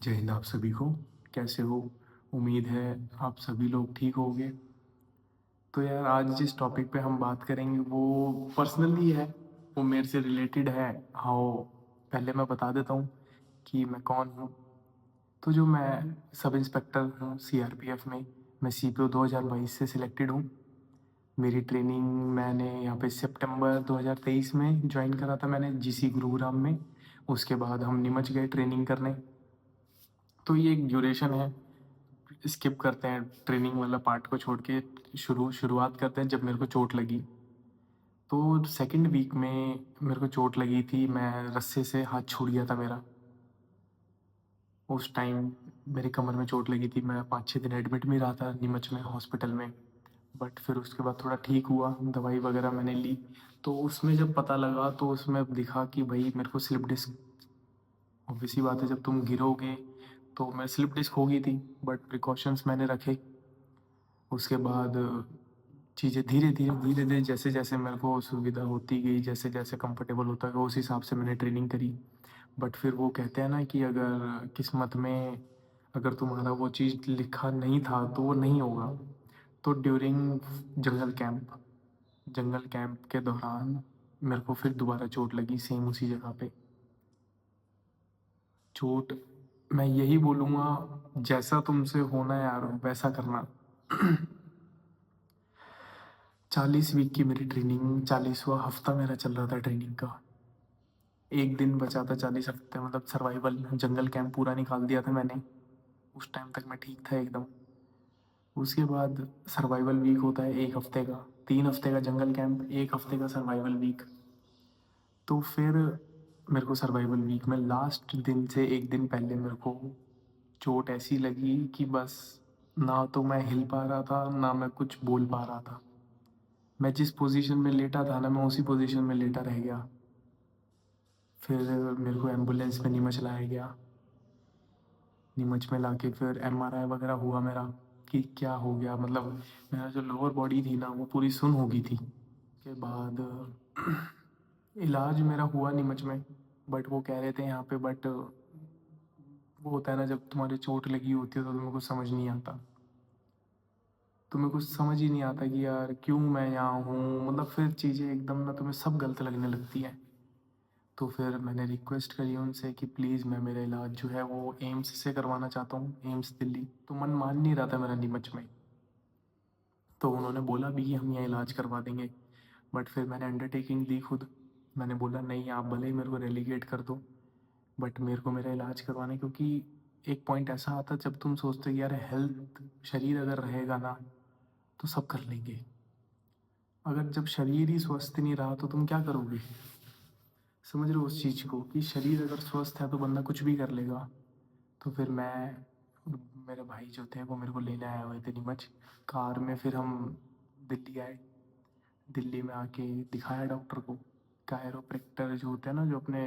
जय हिंद आप सभी को। कैसे हो? उम्मीद है आप सभी लोग ठीक होंगे। तो यार आज जिस टॉपिक पे हम बात करेंगे वो पर्सनली है, वो मेरे से रिलेटेड है। हाँ, पहले मैं बता देता हूँ कि मैं कौन हूँ। तो जो मैं सब इंस्पेक्टर हूँ सीआरपीएफ में। मैं सीपीओ 2022 से सिलेक्टेड हूँ। मेरी ट्रेनिंग मैंने यहाँ पे सितंबर 2023 में ज्वाइन करा था मैंने जीसी गुरुग्राम में। उसके बाद हम नीमच गए ट्रेनिंग करने। तो ये एक ड्यूरेशन है, स्किप करते हैं ट्रेनिंग वाला पार्ट को छोड़ के शुरुआत करते हैं जब मेरे को चोट लगी। तो सेकंड वीक में मेरे को चोट लगी थी, मैं रस्से से हाथ छूट गया था मेरा। उस टाइम मेरी कमर में चोट लगी थी, मैं 5-6 दिन एडमिट में रहा था नीमच में हॉस्पिटल में। बट फिर उसके बाद थोड़ा ठीक हुआ, दवाई वगैरह मैंने ली। तो उसमें जब पता लगा तो उसमें दिखा कि भाई मेरे को स्लिप डिस्क। ऑब्वियस सी बात है, जब तुम गिरोगे तो मैं स्लिप डिस्क हो गई थी। बट प्रिकॉशंस मैंने रखे। उसके बाद चीज़ें धीरे धीरे जैसे जैसे मेरे को सुविधा होती गई, जैसे जैसे कंफर्टेबल होता गया, उस हिसाब से मैंने ट्रेनिंग करी। बट फिर वो कहते हैं ना कि अगर किस्मत में अगर तुम्हारा वो चीज़ लिखा नहीं था तो वो नहीं होगा। तो ड्यूरिंग जंगल कैंप के दौरान मेरे को फिर दोबारा चोट लगी सेम उसी जगह पे। चोट, मैं यही बोलूँगा, जैसा तुमसे होना है यार वैसा करना। 40 वीक की मेरी ट्रेनिंग, 40वां हफ्ता मेरा चल रहा था ट्रेनिंग का। एक दिन बचा था 40 हफ्ते, मतलब सर्वाइवल जंगल कैंप पूरा निकाल दिया था मैंने। उस टाइम तक मैं ठीक था एकदम। उसके बाद सर्वाइवल वीक होता है 1 हफ्ते का। 3 हफ्ते का जंगल कैंप, 1 हफ्ते का सर्वाइवल वीक। तो फिर मेरे को सर्वाइवल वीक में लास्ट दिन से एक दिन पहले मेरे को चोट ऐसी लगी कि बस ना तो मैं हिल पा रहा था ना मैं कुछ बोल पा रहा था। मैं जिस पोजीशन में लेटा था ना, मैं उसी पोजीशन में लेटा रह गया। फिर मेरे को एम्बुलेंस में नीमच लाया गया। नीमच में लाके फिर एमआरआई वगैरह हुआ मेरा कि क्या हो गया, मतलब मेरा जो लोअर बॉडी थी ना वो पूरी सुन हो गई थी। के बाद इलाज मेरा हुआ नीमच में। बट वो कह रहे थे यहाँ पे, बट वो होता है ना जब तुम्हारी चोट लगी होती है तो तुम्हें कुछ समझ नहीं आता। तुम्हें कुछ समझ ही नहीं आता कि यार क्यों मैं यहाँ हूँ, मतलब फिर चीज़ें एकदम ना तुम्हें सब गलत लगने लगती हैं। तो फिर मैंने रिक्वेस्ट करी उनसे कि प्लीज़ मैं मेरा इलाज जो है वो एम्स से करवाना चाहता हूँ, एम्स दिल्ली। तो मन मान नहीं रहा था मेरा नीमच में। तो उन्होंने बोला भी कि हम यहाँ इलाज करवा देंगे। बट फिर मैंने अंडरटेकिंग दी खुद। मैंने बोला नहीं, आप भले ही मेरे को रेलीगेट कर दो बट मेरे को मेरा इलाज करवाना है। क्योंकि एक पॉइंट ऐसा आता है जब तुम सोचते हो कि यार हेल्थ, शरीर अगर रहेगा ना तो सब कर लेंगे। अगर जब शरीर ही स्वस्थ नहीं रहा तो तुम क्या करोगे? समझ रहे हो उस चीज़ को कि शरीर अगर स्वस्थ है तो बंदा कुछ भी कर लेगा। तो फिर मैं, मेरे भाई जो थे वो मेरे को लेने आए हुए थे नीमच कार में। फिर हम दिल्ली आए। दिल्ली में आके दिखाया डॉक्टर को। कायरोप्रैक्टर जो होते हैं ना, जो अपने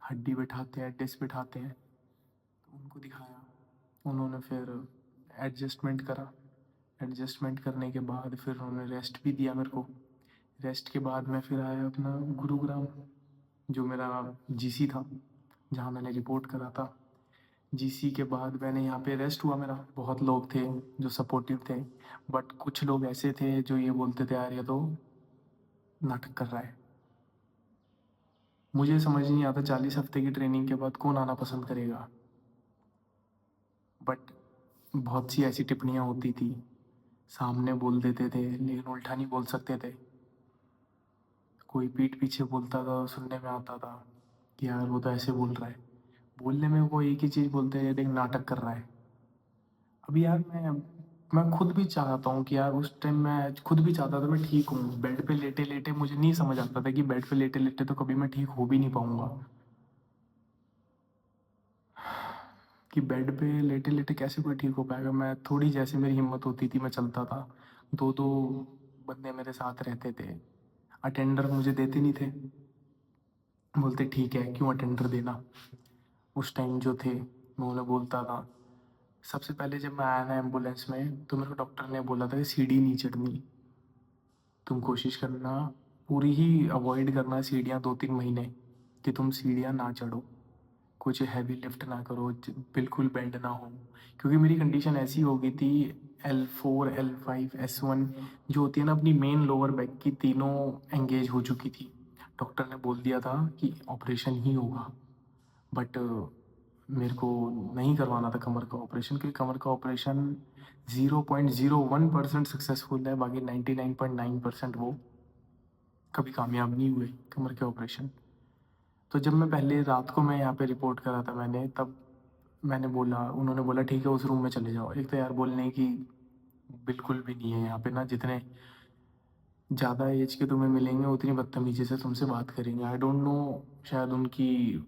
हड्डी बिठाते हैं, डिस्क बिठाते हैं, तो उनको दिखाया। उन्होंने फिर एडजस्टमेंट करा। एडजस्टमेंट करने के बाद फिर उन्होंने रेस्ट भी दिया मेरे को। रेस्ट के बाद मैं फिर आया अपना गुरुग्राम, जो मेरा जीसी था, जहाँ मैंने रिपोर्ट करा था। जीसी के बाद मैंने यहाँ पे रेस्ट हुआ मेरा। बहुत लोग थे जो सपोर्टिव थे, बट कुछ लोग ऐसे थे जो ये बोलते थे यार ये तो नाटक कर रहा है। मुझे समझ नहीं आता 40 हफ्ते की ट्रेनिंग के बाद कौन आना पसंद करेगा। बट बहुत सी ऐसी टिप्पणियाँ होती थी, सामने बोल देते थे लेकिन उल्टा नहीं बोल सकते थे। कोई पीठ पीछे बोलता था, सुनने में आता था कि यार वो तो ऐसे बोल रहा है। बोलने में वो एक ही चीज़ बोलते हैं, देख नाटक कर रहा है। अभी यार मैं खुद भी चाहता हूँ कि यार उस टाइम मैं खुद भी चाहता था मैं ठीक हूँ। बेड पे लेटे लेटे मुझे नहीं समझ आता था कि बेड पे लेटे लेटे तो कभी मैं ठीक हो भी नहीं पाऊंगा। कि बेड पे लेटे लेटे कैसे कोई ठीक हो पाएगा। मैं थोड़ी जैसे मेरी हिम्मत होती थी मैं चलता था। दो दो बंदे मेरे साथ रहते थे, अटेंडर मुझे देते नहीं थे। बोलते ठीक है क्यों अटेंडर देना। उस टाइम जो थे मैं उन्हें बोलता था। सबसे पहले जब मैं आया ना एम्बुलेंस में तो मेरे को डॉक्टर ने बोला था कि सीढ़ी नहीं चढ़नी। तुम कोशिश करना, पूरी ही अवॉइड करना सीढ़ियाँ 2-3 महीने, कि तुम सीढ़ियाँ ना चढ़ो। कुछ हैवी लिफ्ट ना करो, बिल्कुल बेंड ना हो, क्योंकि मेरी कंडीशन ऐसी हो गई थी। L4 L5 S1 जो होती है ना, अपनी मेन लोअर बैक की तीनों एंगेज हो चुकी थी। डॉक्टर ने बोल दिया था कि ऑपरेशन ही होगा, बट मेरे को नहीं करवाना था कमर का ऑपरेशन, क्योंकि कमर का ऑपरेशन 0.01% सक्सेसफुल है, बाकी 99.9% वो कभी कामयाब नहीं हुए कमर के ऑपरेशन। तो जब मैं पहले रात को मैं यहाँ पे रिपोर्ट करा था मैंने, तब मैंने बोला, उन्होंने बोला ठीक है उस रूम में चले जाओ। एक तो यार बोलने की बिल्कुल भी नहीं है यहाँ पे ना, जितने ज़्यादा एज के तुम्हें मिलेंगे उतनी बदतमीजी से तुमसे बात करेंगे। आई डोंट नो, शायद उनकी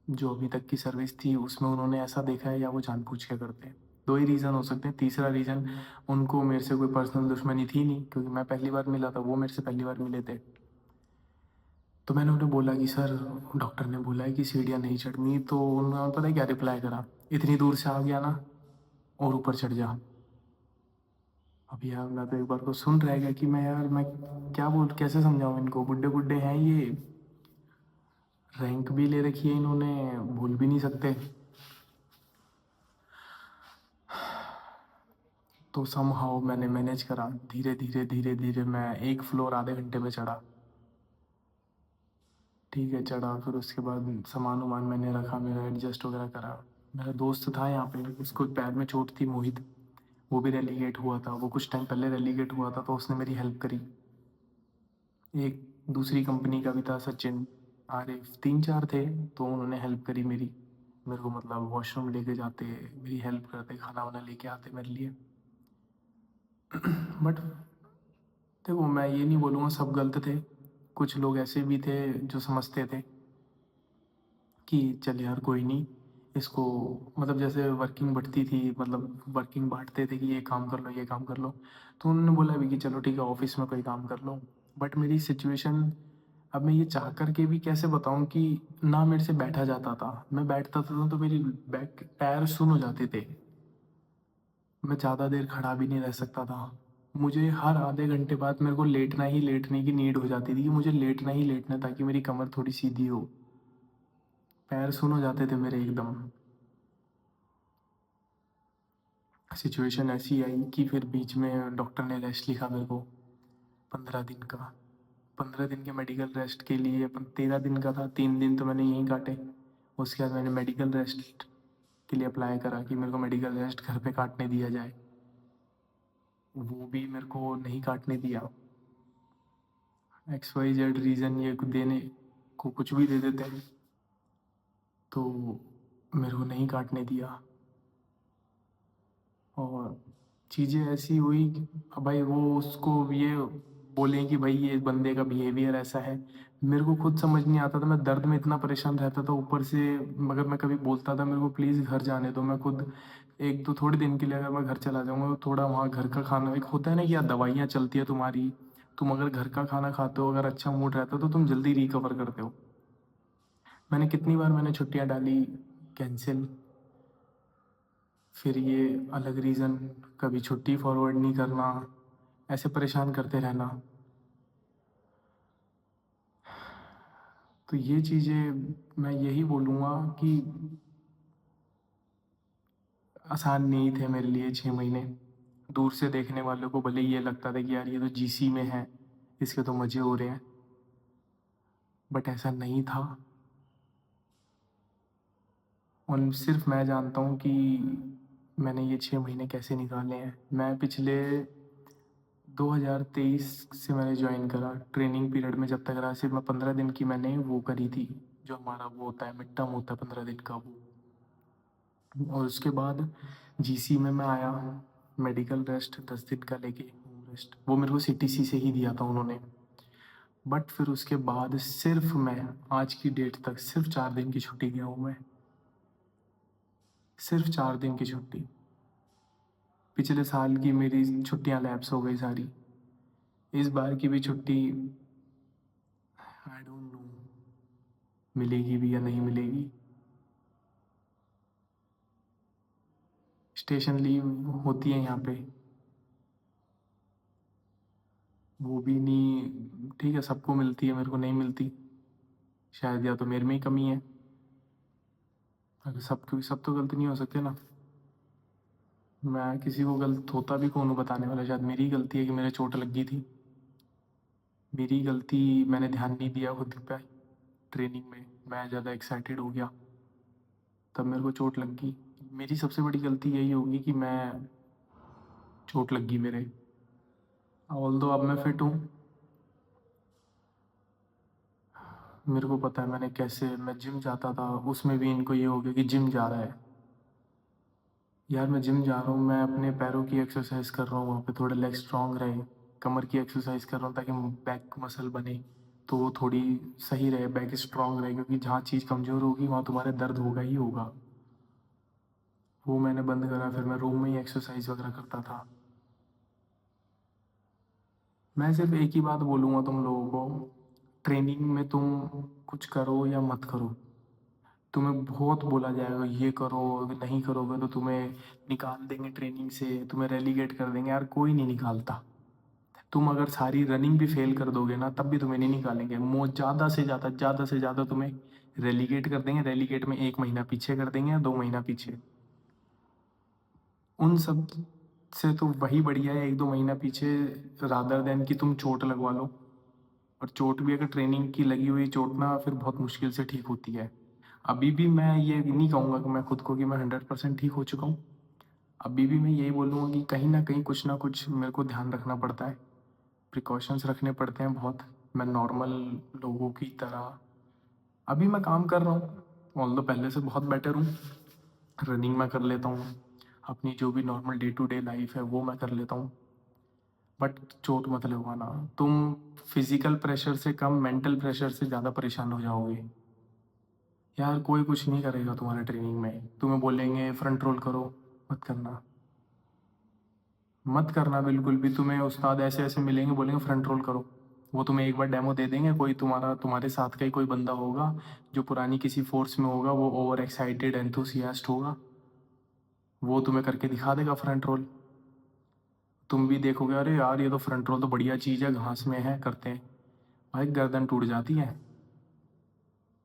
जो अभी तक की सर्विस थी उसमें उन्होंने ऐसा देखा है, या वो जानबूझ के करते हैं। दो ही रीज़न हो सकते हैं। तीसरा रीज़न, उनको मेरे से कोई पर्सनल दुश्मनी थी नहीं, क्योंकि मैं पहली बार मिला था, वो मेरे से पहली बार मिले थे। तो मैंने उन्हें बोला कि सर, डॉक्टर ने बोला है कि सीढ़ियाँ नहीं चढ़नी, तो उन्होंने पता है क्या रिप्लाई करा, इतनी दूर से आ गया ना, और ऊपर चढ़ जा। अब यार मैं तो एक बार को सुन रहेगा कि मैं क्या बोल, कैसे समझाऊँ इनको, बुड्ढे बुड्ढे हैं ये, रैंक भी ले रखी है इन्होंने, भूल भी नहीं सकते। तो समहाउ मैंने मैनेज करा, धीरे धीरे धीरे धीरे मैं एक फ्लोर आधे घंटे में चढ़ा। ठीक है, चढ़ा, फिर उसके बाद सामान वामान मैंने रखा, मेरा एडजस्ट वगैरह करा। मेरा दोस्त था यहाँ पे, उसको पैर में चोट थी, मोहित, वो भी रेलीगेट हुआ था, वो कुछ टाइम पहले रेलीगेट हुआ था, तो उसने मेरी हेल्प करी। एक दूसरी कंपनी का भी था, सचिन, आरिफ, तीन चार थे, तो उन्होंने हेल्प करी मेरी। मेरे को मतलब वॉशरूम लेके जाते, मेरी हेल्प करते, खाना वाना लेके आते मेरे लिए। बट देखो, मैं ये नहीं बोलूँगा सब गलत थे, कुछ लोग ऐसे भी थे जो समझते थे कि चल यार कोई नहीं, इसको, मतलब जैसे वर्किंग बढ़ती थी, मतलब वर्किंग बांटते थे कि ये काम कर लो, ये काम कर लो, तो उन्होंने बोला भी कि चलो ठीक है ऑफिस में कोई काम कर लो। बट मेरी सिचुएशन, अब मैं ये चाह कर के भी कैसे बताऊँ कि ना मेरे से बैठा जाता था, मैं बैठता था तो मेरी बैक पैर सुन हो जाते थे, मैं ज़्यादा देर खड़ा भी नहीं रह सकता था। मुझे हर आधे घंटे बाद मेरे को लेटने की नीड हो जाती थी, कि मुझे लेटना ताकि मेरी कमर थोड़ी सीधी हो। पैर सुन हो जाते थे मेरे एकदम। सिचुएशन ऐसी आई कि फिर बीच में डॉक्टर ने रेस्ट लिखा मेरे को, 15 दिन का। 15 दिन के मेडिकल रेस्ट के लिए, अपन 13 दिन का था, 3 दिन तो मैंने यहीं काटे। उसके बाद मैंने मेडिकल रेस्ट के लिए अप्लाई करा कि मेरे को मेडिकल रेस्ट घर पे काटने दिया जाए, वो भी मेरे को नहीं काटने दिया। XYZ रीज़न ये देने को कुछ भी दे देते हैं, तो मेरे को नहीं काटने दिया। और चीज़ें ऐसी हुई कि अब भाई वो उसको ये बोले कि भाई ये बंदे का बिहेवियर ऐसा है, मेरे को खुद समझ नहीं आता था, मैं दर्द में इतना परेशान रहता था ऊपर से। मगर मैं कभी बोलता था मेरे को प्लीज़ घर जाने दो, मैं खुद एक दो थोड़े दिन के लिए अगर मैं घर चला जाऊँगा तो थोड़ा वहाँ घर का खाना, एक होता है ना कि यार दवाइयाँ चलती है तुम्हारी, तुम अगर घर का खाना खाते हो, अगर अच्छा मूड रहता है तो तुम जल्दी रिकवर करते हो। मैंने कितनी बार मैंने छुट्टियाँ डाली, कैंसिल, फिर ये अलग रीज़न, कभी छुट्टी फॉरवर्ड नहीं करना, ऐसे परेशान करते रहना। तो ये चीज़ें मैं यही बोलूँगा कि आसान नहीं थे मेरे लिए 6 महीने। दूर से देखने वालों को भले ही ये लगता था कि यार ये तो जीसी में है, इसके तो मज़े हो रहे हैं, बट ऐसा नहीं था। और सिर्फ मैं जानता हूँ कि मैंने ये 6 महीने कैसे निकाले हैं। मैं पिछले 2023 से मैंने ज्वाइन करा, ट्रेनिंग पीरियड में जब तक रहा, सिर्फ मैं 15 दिन की मैंने वो करी थी, जो हमारा वो होता है, मिड टर्म होता है 15 दिन का वो। और उसके बाद जीसी में मैं आया, मेडिकल रेस्ट 10 दिन का लेके, होम रेस्ट, वो मेरे को सीटीसी से ही दिया था उन्होंने। बट फिर उसके बाद सिर्फ मैं आज की डेट तक सिर्फ 4 दिन की छुट्टी गया हूँ मैं, सिर्फ 4 दिन की छुट्टी। पिछले साल की मेरी छुट्टियाँ लैप्स हो गई सारी, इस बार की भी छुट्टी आई डोंट नो मिलेगी भी या नहीं मिलेगी। स्टेशन लीव होती है यहाँ पे, वो भी नहीं, ठीक है सबको मिलती है, मेरे को नहीं मिलती, शायद या तो मेरे में ही कमी है। अगर सब तो गलत नहीं हो सकते ना। मैं किसी को गलत होता भी कौन हूँ बताने वाला, शायद मेरी गलती है कि मेरे चोट लग गई थी। मेरी गलती, मैंने ध्यान नहीं दिया खुद पे। ट्रेनिंग में मैं ज़्यादा एक्साइटेड हो गया, तब मेरे को चोट लग गई। मेरी सबसे बड़ी गलती यही होगी कि मैं चोट लग गई मेरे। ऑल्दो अब मैं फिट हूँ। मेरे को पता है मैंने कैसे, मैं जिम जाता था, उसमें भी इनको ये हो गया कि जिम जा रहा है। यार मैं जिम जा रहा हूँ, मैं अपने पैरों की एक्सरसाइज कर रहा हूँ, वहाँ पे थोड़े लेग स्ट्रांग रहे। कमर की एक्सरसाइज कर रहा हूँ ताकि बैक मसल बने, तो वो थोड़ी सही रहे, बैक स्ट्रांग रहे, क्योंकि जहाँ चीज़ कमज़ोर होगी वहाँ तुम्हारे दर्द होगा ही होगा। वो मैंने बंद करा, फिर मैं रूम में ही एक्सरसाइज वगैरह करता था। मैं सिर्फ एक ही बात बोलूँगा तुम लोगों को, ट्रेनिंग में तुम कुछ करो या मत करो, तुम्हें बहुत बोला जाएगा ये करो, अगर नहीं करोगे तो तुम्हें निकाल देंगे ट्रेनिंग से, तुम्हें रेलीगेट कर देंगे। यार कोई नहीं निकालता। तुम अगर सारी रनिंग भी फेल कर दोगे ना तब भी तुम्हें नहीं निकालेंगे। मो ज़्यादा से ज़्यादा तुम्हें रेलीगेट कर देंगे। रेलीगेट में 1 महीना पीछे कर देंगे या 2 महीना पीछे। उन सब से तो वही बढ़िया है 1-2 महीना पीछे, रादर देन कि तुम चोट लगवा लो। और चोट भी अगर ट्रेनिंग की लगी हुई चोट ना, फिर बहुत मुश्किल से ठीक होती है। अभी भी मैं ये नहीं कहूँगा कि मैं खुद को कि मैं 100% ठीक हो चुका हूँ। अभी भी मैं यही बोलूँगा कि कहीं ना कहीं कुछ ना कुछ मेरे को ध्यान रखना पड़ता है, प्रिकॉशंस रखने पड़ते हैं बहुत। मैं नॉर्मल लोगों की तरह अभी मैं काम कर रहा हूँ, ऑल्दो पहले से बहुत बेटर हूँ। रनिंग मैं कर लेता हूँ, अपनी जो भी normal day to day life है वो मैं कर लेता हूँ। बट चोट मत लगवाना। तुम फिजिकल प्रेशर से कम मेंटल प्रेशर से ज़्यादा परेशान हो जाओगे। यार कोई कुछ नहीं करेगा तुम्हारे ट्रेनिंग में, तुम्हें बोलेंगे फ्रंट रोल करो, मत करना। मत करना बिल्कुल भी। तुम्हें उस्ताद ऐसे ऐसे मिलेंगे, बोलेंगे फ्रंट रोल करो, वो तुम्हें एक बार डेमो दे देंगे। कोई तुम्हारे साथ का ही कोई बंदा होगा जो पुरानी किसी फोर्स में होगा, वो ओवर एक्साइटेड एंथुसियास्ट होगा, वो तुम्हें करके दिखा देगा फ्रंट रोल। तुम भी देखोगे अरे यार ये तो फ्रंट रोल तो बढ़िया चीज़ है, घास में है, करते हैं। भाई गर्दन टूट जाती है।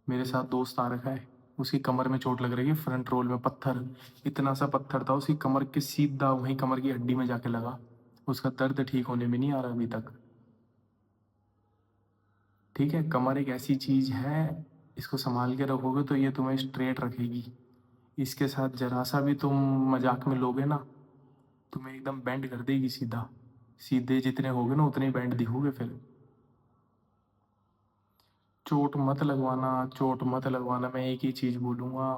मेरे साथ दोस्त आ रखा है, उसकी कमर में चोट लग रही है फ्रंट रोल में। पत्थर, इतना सा पत्थर था उसकी कमर के सीधा वहीं कमर की हड्डी में जाके लगा। उसका दर्द ठीक होने में नहीं आ रहा अभी तक। ठीक है, कमर एक ऐसी चीज़ है, इसको संभाल के रखोगे तो ये तुम्हें स्ट्रेट रखेगी। इसके साथ जरा सा भी तुम मजाक में लोगे ना, तुम्हें एकदम बेंड कर देगी सीधा। सीधे जितने होगे ना उतने ही बेंड दिखोगे फिर। चोट मत लगवाना, चोट मत लगवाना, मैं एक ही चीज़ बोलूँगा।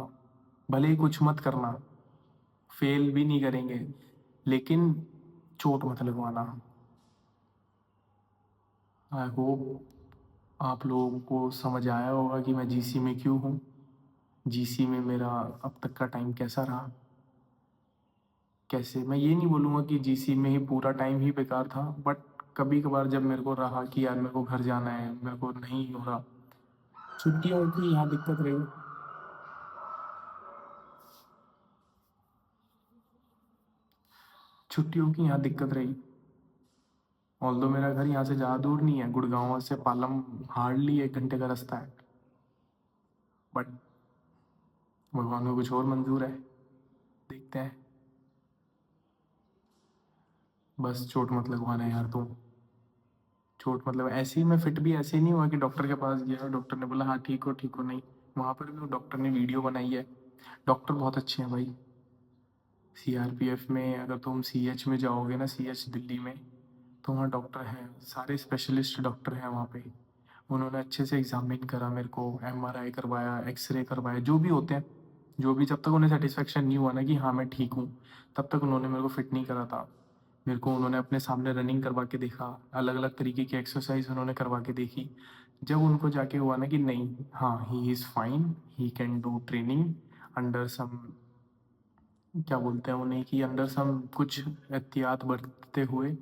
भले ही कुछ मत करना, फेल भी नहीं करेंगे, लेकिन चोट मत लगवाना। आई होप आप लोगों को समझ आया होगा कि मैं जीसी में क्यों हूँ, जीसी में मेरा अब तक का टाइम कैसा रहा। कैसे, मैं ये नहीं बोलूँगा कि जीसी में ही पूरा टाइम ही बेकार था, बट कभी कभार जब मेरे को रहा कि यार मेरे को घर जाना है, मेरे को नहीं हो रहा, छुट्टियों की यहाँ दिक्कत रही। छुट्टियों की यहाँ दिक्कत रही। ऑल्दो मेरा घर यहाँ से ज़्यादा दूर नहीं है, गुड़गांव से पालम हार्डली 1 घंटे का रास्ता है। बट भगवान को कुछ और मंजूर है, देखते हैं। बस चोट मत लगवाना यार तुम। चोट मतलब ऐसे ही, मैं फिट भी ऐसे ही नहीं हुआ कि डॉक्टर के पास गया, डॉक्टर ने बोला हाँ ठीक हो, नहीं। वहाँ पर भी वो डॉक्टर ने वीडियो बनाई है। डॉक्टर बहुत अच्छे हैं भाई। सीआरपीएफ में अगर तुम सीएच में जाओगे ना, सीएच दिल्ली में, तो वहाँ डॉक्टर हैं, सारे स्पेशलिस्ट डॉक्टर हैं वहाँ पे। उन्होंने अच्छे से एग्जामिन करा मेरे को, एमआरआई करवाया, एक्सरे करवाया, जो भी होते हैं, जो भी। जब तक उन्हें सेटिस्फेक्शन नहीं हुआ ना कि हाँ मैं ठीक हूँ, तब तक उन्होंने मेरे को फिट नहीं करा था। मेरे को उन्होंने अपने सामने रनिंग करवा के देखा, अलग अलग तरीके की एक्सरसाइज उन्होंने करवा के देखी। जब उनको जाके हुआ ना कि नहीं, हाँ he is fine, he can do training under some, क्या बोलते हैं उन्हें, कि अंडर सम कुछ एहतियात बरतते हुए,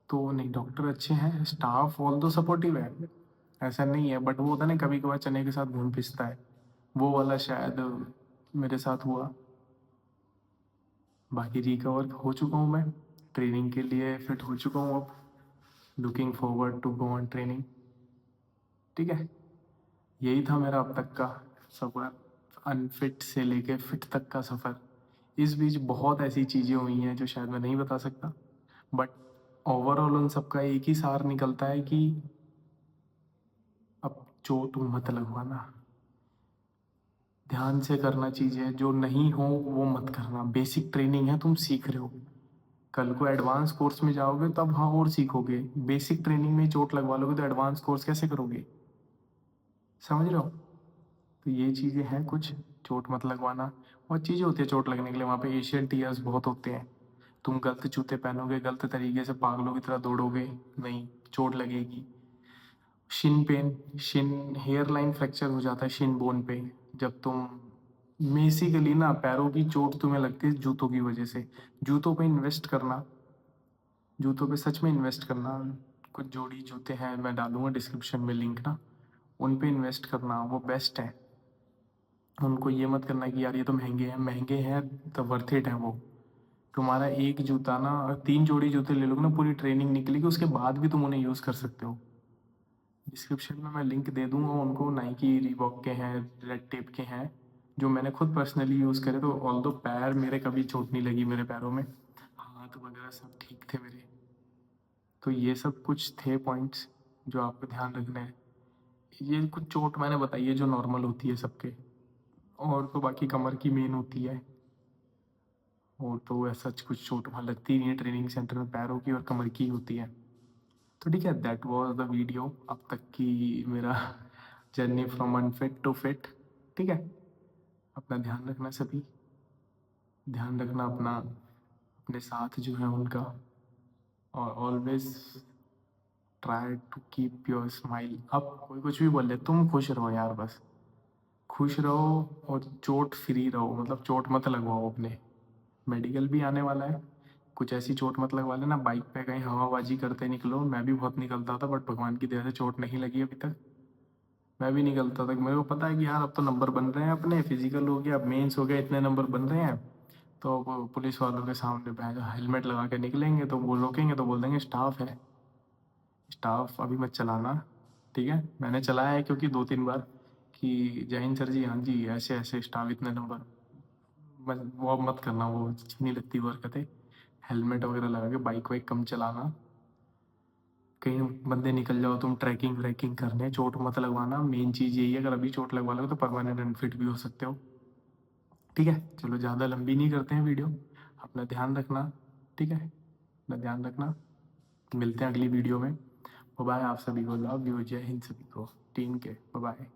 तो नहीं, डॉक्टर अच्छे हैं, स्टाफ ऑल दो सपोर्टिव है, ऐसा नहीं है। बट वो होता है ना कभी कभार चने के साथ घूम पिसता है, वो वाला शायद मेरे साथ हुआ। बाकी रिकवर हो चुका हूँ मैं, ट्रेनिंग के लिए फिट हो चुका हूँ अब। Looking forward to go on training. ठीक है, यही था मेरा अब तक का सफ़र। अनफिट से लेके फिट तक का सफ़र, इस बीच बहुत ऐसी चीज़ें हुई हैं जो शायद मैं नहीं बता सकता, बट ओवरऑल उन सब का एक ही सार निकलता है कि अब चोट मत लगवाना। ध्यान से करना चीज़ें, जो नहीं हो वो मत करना। बेसिक ट्रेनिंग है, तुम सीख रहे हो, कल को एडवांस कोर्स में जाओगे तब हाँ और सीखोगे। बेसिक ट्रेनिंग में ही चोट लगवा लोगे तो एडवांस कोर्स कैसे करोगे? समझ रहे हो? तो ये चीज़ें हैं कुछ, चोट मत लगवाना। और चीज़ें होती है चोट लगने के लिए, वहाँ पे एशियन टीयर्स बहुत होते हैं। तुम गलत जूते पहनोगे, गलत तरीके से पागलों की तरह दौड़ोगे, नहीं, चोट लगेगी। Shin pain, shin hairline fracture हो जाता है शिन बोन पे, जब तुम बेसिकली ना पैरों की चोट तुम्हें लगती है जूतों की वजह से। जूतों पे इन्वेस्ट करना, जूतों पे सच में इन्वेस्ट करना। कुछ जोड़ी जूते हैं, मैं डालूंगा डिस्क्रिप्शन में लिंक ना, उन पे इन्वेस्ट करना, वो बेस्ट है। उनको ये मत करना कि यार ये तो महंगे हैं तो वर्थ इट है वो। तुम्हारा एक जूता ना, 3 जोड़ी जूते ले लोगे ना, पूरी ट्रेनिंग निकलेगी, उसके बाद भी तुम उन्हें यूज़ कर सकते हो। डिस्क्रिप्शन में मैं लिंक दे दूंगा उनको, नाइकी रीबॉक के हैं, रेड टेप के हैं, जो मैंने खुद पर्सनली यूज़ करे। तो ऑल दो पैर मेरे कभी चोट नहीं लगी मेरे पैरों में, हाथ वगैरह सब ठीक थे मेरे। तो ये सब कुछ थे पॉइंट्स जो आपको ध्यान रखना है। ये कुछ चोट मैंने बताई है जो नॉर्मल होती है सबके, और तो बाकी कमर की मेन होती है। और तो ऐसा कुछ चोट वहाँ लगती नहीं है ट्रेनिंग सेंटर में, पैरों की और कमर की होती है। तो ठीक है, दैट वाज द वीडियो अब तक की मेरा journey from unfit to fit. ठीक है, अपना ध्यान रखना सभी, ध्यान रखना अपना, अपने साथ जो है उनका, और always try to keep your smile up. कोई कुछ भी बोल ले, तुम खुश रहो यार, बस खुश रहो और चोट फ्री रहो, मतलब चोट मत लगवाओ अपने। मेडिकल भी आने वाला है, कुछ ऐसी चोट मत लगवा लेना, बाइक पे कहीं हवाबाजी करते निकलो। मैं भी बहुत निकलता था, बट भगवान की दया से चोट नहीं लगी अभी तक। मैं भी निकलता था, मेरे को पता है कि यार अब तो नंबर बन रहे हैं अपने, फिजिकल हो गया, अब मेंस हो गया, इतने नंबर बन रहे हैं, तो वो पुलिस वालों के सामने हेलमेट लगा के निकलेंगे तो वो रोकेंगे तो बोल देंगे स्टाफ है। स्टाफ अभी मत चलाना, ठीक है? मैंने चलाया है क्योंकि 2-3 बार, कि जय हिंद सर जी, हाँ जी, ऐसे ऐसे स्टाफ इतने नंबर। बस वो अब मत करना, वो अच्छी नहीं लगती वो हरकतें। हेलमेट वगैरह लगा के बाइक वाइक कम चलाना। कहीं बंदे निकल जाओ तुम ट्रैकिंग व्रैकिंग करने, चोट मत लगवाना। मेन चीज़ यही है, अगर अभी चोट लगवा लो तो परमानेंट अनफिट भी हो सकते हो। ठीक है, चलो ज़्यादा लंबी नहीं करते हैं वीडियो, अपना ध्यान रखना। ठीक है, अपना ध्यान रखना, मिलते हैं अगली वीडियो में। बाय, आप सभी को लव यू, जय हिंद सभी को, टीम के, बाय।